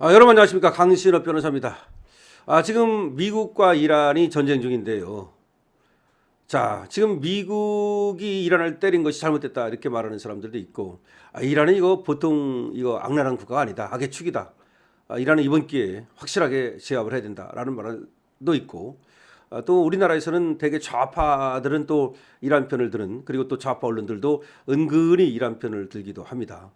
여러분 안녕하십니까, 강신업 변호사입니다. 지금 미국과 이란이 전쟁 중인데요. 자, 지금 미국이 이란을 때린 것이 잘못됐다 이렇게 말하는 사람들도 있고, 이란은 이거 보통 이거 악랄한 국가가 아니다, 악의 축이다. 이란은 이번 기회에 확실하게 제압을 해야 된다라는 말도 있고, 또 우리나라에서는 대개 좌파들은 또 이란 편을 드는, 그리고 또 좌파 언론들도 은근히 이란 편을 들기도 합니다.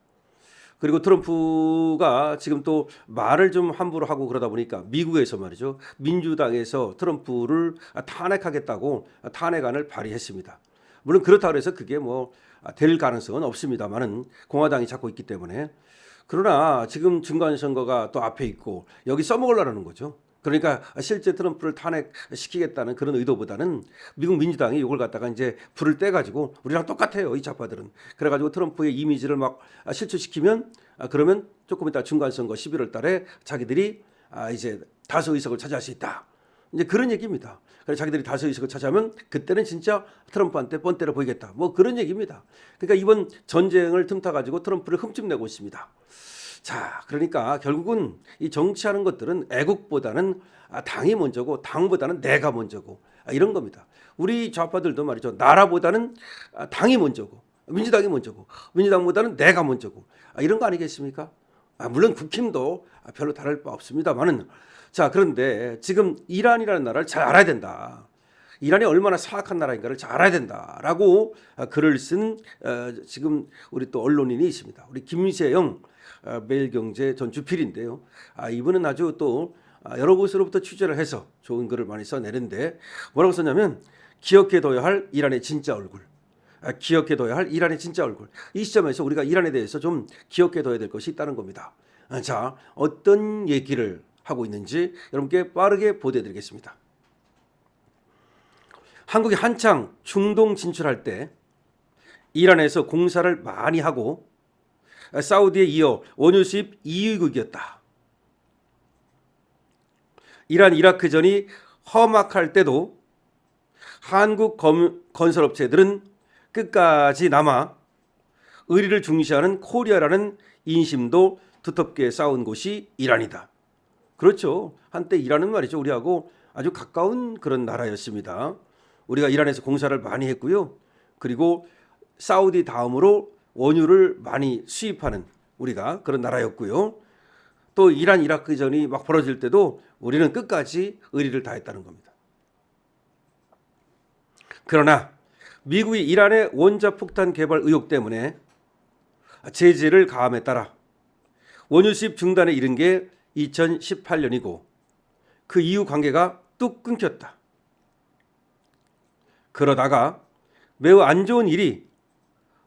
그리고 트럼프가 지금 또 말을 좀 함부로 하고 그러다 보니까 미국에서 말이죠, 민주당에서 트럼프를 탄핵하겠다고 탄핵안을 발의했습니다. 물론 그렇다고 해서 그게 뭐 될 가능성은 없습니다만은 공화당이 잡고 있기 때문에. 그러나 지금 중간선거가 또 앞에 있고 여기 써먹으려는 거죠. 그러니까 실제 트럼프를 탄핵시키겠다는 그런 의도보다는 미국 민주당이 이걸 갖다가 이제 불을 떼가지고 우리랑 똑같아요, 이 좌파들은. 그래가지고 트럼프의 이미지를 막 실추시키면, 그러면 조금 이따 중간선거 11월 달에 자기들이 이제 다수 의석을 차지할 수 있다, 이제 그런 얘기입니다. 그래서 자기들이 다수 의석을 차지하면 그때는 진짜 트럼프한테 뻔 때려 보이겠다, 뭐 그런 얘기입니다. 그러니까 이번 전쟁을 틈타 가지고 트럼프를 흠집내고 있습니다. 자, 그러니까 결국은 이 정치하는 것들은 애국보다는 당이 먼저고 당보다는 내가 먼저고, 이런 겁니다. 우리 좌파들도 말이죠, 나라보다는 당이 먼저고 민주당이 먼저고 민주당보다는 내가 먼저고, 이런 거 아니겠습니까? 물론 국힘도 별로 다를 바 없습니다만은. 자, 그런데 지금 이란이라는 나라를 잘 알아야 된다, 이란이 얼마나 사악한 나라인가를 잘 알아야 된다라고 글을 쓴 지금 우리 또 언론인이 있습니다. 우리 김세영 매일경제 전 주필인데요. 이분은 아주 또 여러 곳으로부터 취재를 해서 좋은 글을 많이 써내는데, 뭐라고 썼냐면 기억해둬야 할 이란의 진짜 얼굴, 기억해둬야 할 이란의 진짜 얼굴. 이 시점에서 우리가 이란에 대해서 좀 기억해둬야 될 것이 있다는 겁니다. 자, 어떤 얘기를 하고 있는지 여러분께 빠르게 보도해드리겠습니다. 한국이 한창 중동 진출할 때 이란에서 공사를 많이 하고 사우디에 이어 원유 수입 2위국이었다. 이란 이라크전이 험악할 때도 한국 건설업체들은 끝까지 남아 의리를 중시하는 코리아라는 인심도 두텁게 쌓은 곳이 이란이다. 그렇죠. 한때 이란은 말이죠, 우리하고 아주 가까운 그런 나라였습니다. 우리가 이란에서 공사를 많이 했고요. 그리고 사우디 다음으로 원유를 많이 수입하는 우리가 그런 나라였고요. 또 이란 이라크전이 막 벌어질 때도 우리는 끝까지 의리를 다했다는 겁니다. 그러나 미국이 이란의 원자폭탄 개발 의혹 때문에 제재를 가함에 따라 원유 수입 중단에 이른 게 2018년이고 그 이후 관계가 뚝 끊겼다. 그러다가 매우 안 좋은 일이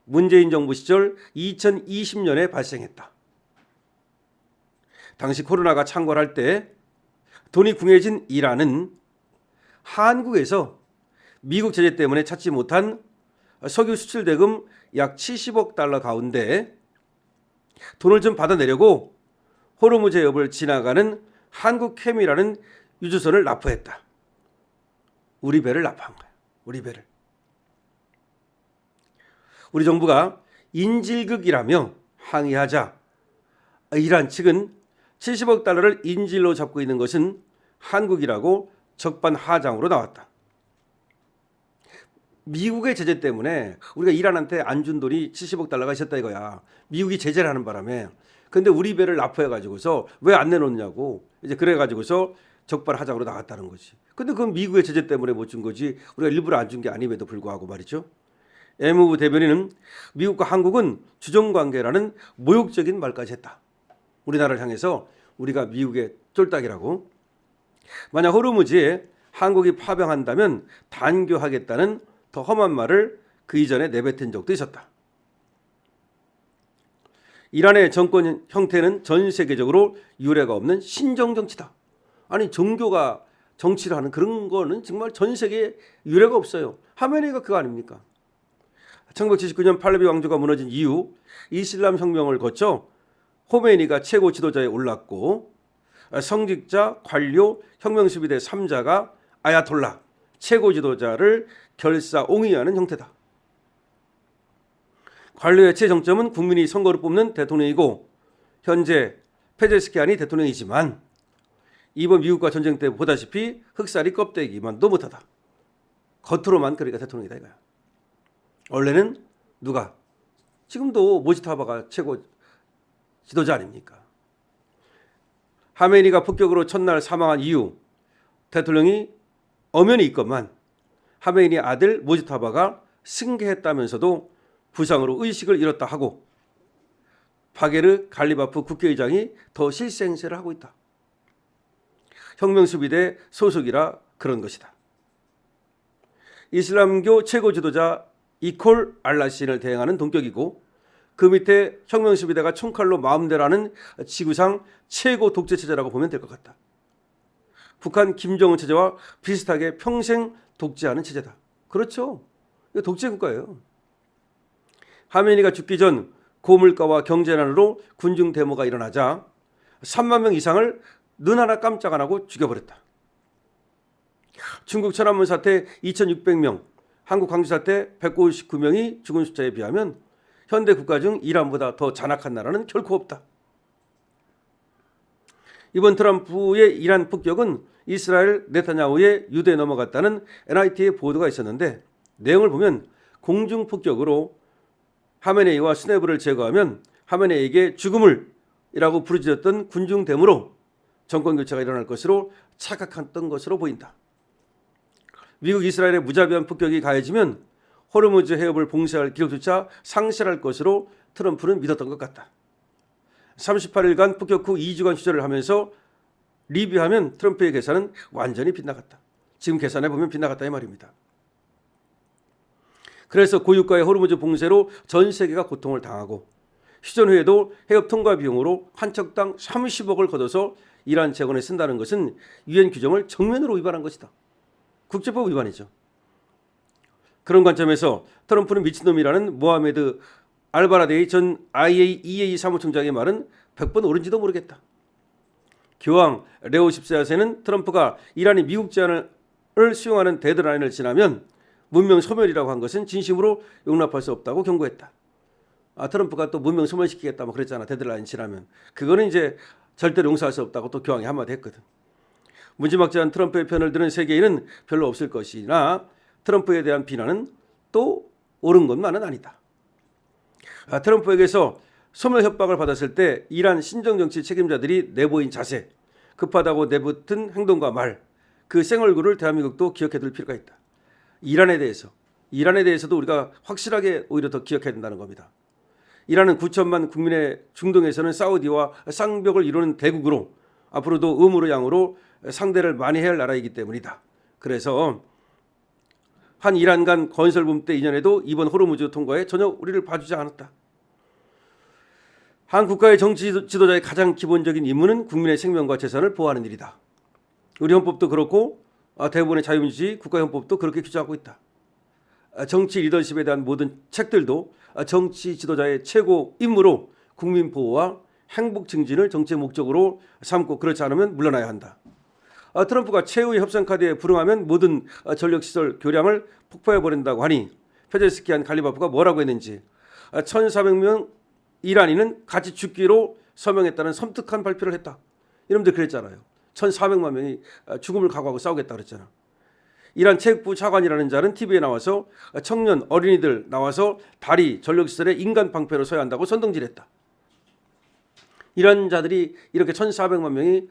문재인 정부 시절 2020년에 발생했다. 당시 코로나가 창궐할 때 돈이 궁해진 이란은 한국에서 미국 제재 때문에 찾지 못한 석유 수출 대금 약 70억 달러 가운데 돈을 좀 받아내려고 호르무즈 해협을 지나가는 한국케미라는 유조선을 납포했다. 우리 배를 납포한 거야, 우리 배를. 우리 정부가 인질극이라며 항의하자 이란 측은 70억 달러를 인질로 잡고 있는 것은 한국이라고 적반하장으로 나왔다. 미국의 제재 때문에 우리가 이란한테 안 준 돈이 70억 달러가 있었다 이거야. 미국이 제재를 하는 바람에. 근데 우리 배를 납포해 가지고서 왜 안 내놓냐고, 이제 그래 가지고서 적반하장으로 나갔다는 거지. 근데 그건 미국의 제재 때문에 못 준 거지, 우리가 일부러 안 준 게 아님에도 불구하고 말이죠. 애무부 대변인은 미국과 한국은 주종관계라는 모욕적인 말까지 했다. 우리나라를 향해서 우리가 미국의 쫄딱이라고. 만약 호르무즈에 한국이 파병한다면 단교하겠다는 더 험한 말을 그 이전에 내뱉은 적도 있었다. 이란의 정권 형태는 전 세계적으로 유례가 없는 신정 정치다. 아니, 종교가 정치를 하는 그런 거는 정말 전 세계에 유례가 없어요. 하메네이가 그거 아닙니까? 1979년 팔레비 왕조가 무너진 이후 이슬람 혁명을 거쳐 호메니가 최고 지도자에 올랐고, 성직자, 관료, 혁명수비대 3자가 아야톨라, 최고 지도자를 결사옹위하는 형태다. 관료의 최정점은 국민이 선거로 뽑는 대통령이고, 현재 페제스키안이 대통령이지만 이번 미국과 전쟁 때 보다시피 흑살이 껍데기만도 못하다. 겉으로만 그러니까 대통령이다 이거야. 원래는 누가? 지금도 모지타바가 최고 지도자 아닙니까? 하메니가 폭격으로 첫날 사망한 이후 대통령이 엄연히 있건만 하메니 아들 모지타바가 승계했다면서도 부상으로 의식을 잃었다 하고 바게르 갈리바프 국회의장이 더 실세 행세를 하고 있다. 혁명수비대 소속이라 그런 것이다. 이슬람교 최고 지도자 이콜 알라신을 대행하는 동격이고 그 밑에 혁명수비대가 총칼로 마음대로 하는 지구상 최고 독재 체제라고 보면 될 것 같다. 북한 김정은 체제와 비슷하게 평생 독재하는 체제다. 그렇죠. 이거 독재 국가예요. 하메니가 죽기 전 고물가와 경제난으로 군중 데모가 일어나자 3만 명 이상을 눈 하나 깜짝 안 하고 죽여버렸다. 중국 천안문 사태 2,600명, 한국 광주 사태 159명이 죽은 숫자에 비하면 현대 국가 중 이란보다 더 잔악한 나라는 결코 없다. 이번 트럼프의 이란 폭격은 이스라엘 네타냐후의 유대에 넘어갔다는 NIT의 보도가 있었는데 내용을 보면 공중 폭격으로 하메네이와 스네브를 제거하면 하메네이에게 죽음을 이라고 부르짖었던 군중 데모로 정권 교체가 일어날 것으로 착각했던 것으로 보인다. 미국 이스라엘의 무자비한 폭격이 가해지면 호르무즈 해협을 봉쇄할 기력조차 상실할 것으로 트럼프는 믿었던 것 같다. 38일간 폭격 후 2주간 휴전을 하면서 리뷰하면 트럼프의 계산은 완전히 빗나갔다. 지금 계산해 보면 빗나갔다 이 말입니다. 그래서 고유가의 호르무즈 봉쇄로 전 세계가 고통을 당하고 휴전 후에도 해협 통과 비용으로 한 척당 30억을 걷어서 이란 재건에 쓴다는 것은 유엔 규정을 정면으로 위반한 것이다. 국제법 위반이죠. 그런 관점에서 트럼프는 미친놈이라는 모하메드 알바라데이 전 IAEA 사무총장의 말은 100번 옳은지도 모르겠다. 교황 레오 14세는 트럼프가 이란이 미국 제안을 수용하는 데드라인을 지나면 문명 소멸이라고 한 것은 진심으로 용납할 수 없다고 경고했다. 트럼프가 또 문명 소멸시키겠다 뭐 그랬잖아. 데드라인 지나면. 그거는 이제 절대로 용서할 수 없다고 또 교황이 한마디 했거든. 무지막지한 트럼프의 편을 드는 세계인은 별로 없을 것이나 트럼프에 대한 비난은 또 옳은 것만은 아니다. 트럼프에게서 소멸 협박을 받았을 때 이란 신정정치 책임자들이 내보인 자세, 급하다고 내붙은 행동과 말, 그 생얼굴을 대한민국도 기억해둘 필요가 있다. 이란에 대해서도 우리가 확실하게 오히려 더 기억해야 된다는 겁니다. 이란은 9천만 국민의 중동에서는 사우디와 쌍벽을 이루는 대국으로 앞으로도 음으로 양으로 상대를 많이 해야 할 나라이기 때문이다. 그래서 한 이란 간 건설붐 때 이전에도 이번 호르무즈 통과에 전혀 우리를 봐주지 않았다. 한 국가의 정치 지도자의 가장 기본적인 임무는 국민의 생명과 재산을 보호하는 일이다. 우리 헌법도 그렇고 대부분의 자유민주주의 국가헌법도 그렇게 규정하고 있다. 정치 리더십에 대한 모든 책들도 정치 지도자의 최고 임무로 국민 보호와 행복 증진을 정치의 목적으로 삼고 그렇지 않으면 물러나야 한다. 트럼프가 최후의 협상 카드에 불응하면 모든 전력시설 교량을 폭파해버린다고 하니 페제스키안 갈리바프가 뭐라고 했는지 1,400명 이란인은 같이 죽기로 서명했다는 섬뜩한 발표를 했다. 이놈들 그랬잖아요. 1,400만 명이 죽음을 각오하고 싸우겠다 그랬잖아. 이란 체육부 차관이라는 자는 TV에 나와서 청년 어린이들 나와서 다리 전력시설에 인간 방패로 서야 한다고 선동질했다. 이런 자들이 이렇게 1,400만 명이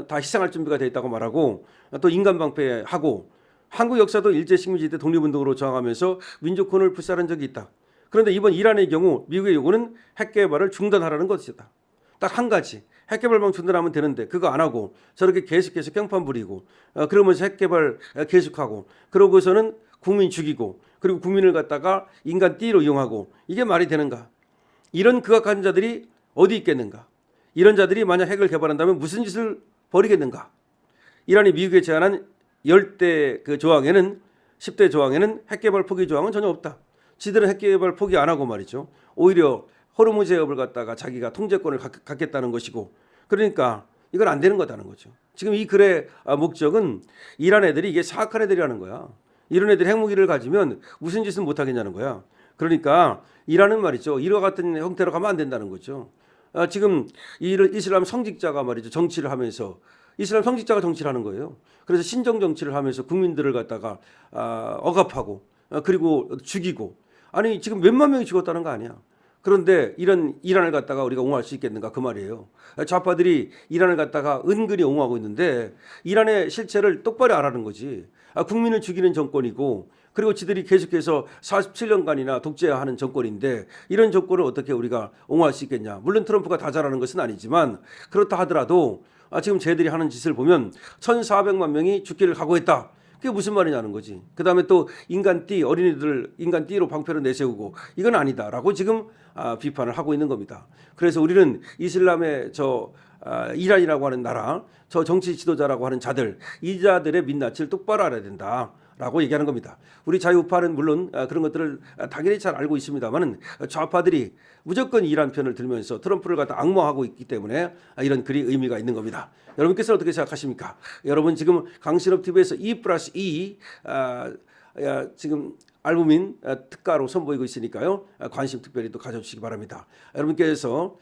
다 희생할 준비가 되어 있다고 말하고 또 인간 방패하고 한국 역사도 일제 식민지 때 독립운동으로 저항하면서 민족혼을 불살한 적이 있다. 그런데 이번 이란의 경우 미국의 요구는 핵개발을 중단하라는 것이다. 딱 한 가지. 핵개발만 중단하면 되는데 그거 안 하고 저렇게 계속해서 평판 부리고 그러면서 핵개발 계속하고 그러고서는 국민 죽이고 그리고 국민을 갖다가 인간 띠로 이용하고 이게 말이 되는가? 이런 극악한 자들이 어디 있겠는가? 이런 자들이 만약 핵을 개발한다면 무슨 짓을 벌이겠는가? 이란이 미국에 제안한 10대 그 조항에는 10대 조항에는 핵개발 포기 조항은 전혀 없다. 지들은 핵개발 포기 안 하고 말이죠. 오히려 호르무즈 해협을 갖다가 자기가 통제권을 갖겠다는 것이고 그러니까 이건 안 되는 거다는 거죠. 지금 이 글의 목적은 이란 애들이 이게 사악한 애들이라는 거야. 이런 애들이 핵무기를 가지면 무슨 짓은 못 하겠냐는 거야. 그러니까 이란은 말이죠. 이와 같은 형태로 가면 안 된다는 거죠. 지금 이슬람 성직자가 말이죠. 정치를 하면서 이슬람 성직자가 정치를 하는 거예요. 그래서 신정 정치를 하면서 국민들을 갖다가 억압하고 그리고 죽이고 아니 지금 몇만 명이 죽었다는 거 아니야. 그런데 이런 이란을 갖다가 우리가 옹호할 수 있겠는가 그 말이에요. 좌파들이 이란을 갖다가 은근히 옹호하고 있는데 이란의 실체를 똑바로 알아는 거지. 국민을 죽이는 정권이고 그리고 지들이 계속해서 47년간이나 독재하는 정권인데 이런 정권을 어떻게 우리가 옹호할 수 있겠냐. 물론 트럼프가 다 잘하는 것은 아니지만 그렇다 하더라도 지금 쟤들이 하는 짓을 보면 1,400만 명이 죽기를 각오했다. 그게 무슨 말이냐는 거지. 그다음에 또 인간띠 어린이들 인간띠로 방패를 내세우고 이건 아니다라고 지금 비판을 하고 있는 겁니다. 그래서 우리는 이슬람의 이란이라고 하는 나라, 저 정치 지도자라고 하는 자들, 이 자들의 민낯을 똑바로 알아야 된다라고 얘기하는 겁니다. 우리 자유파는 물론 그런 것들을 당연히 잘 알고 있습니다만은 좌파들이 무조건 이란 편을 들면서 트럼프를 갖다 악마하고 있기 때문에 이런 글이 의미가 있는 겁니다. 여러분께서는 어떻게 생각하십니까? 여러분 지금 강신업 TV에서 2+2 지금 알부민 특가로 선보이고 있으니까요. 관심 특별히 또 가져주시기 바랍니다. 여러분께서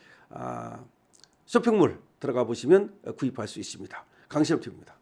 쇼핑몰 들어가 보시면 구입할 수 있습니다. 강신업 TV입니다.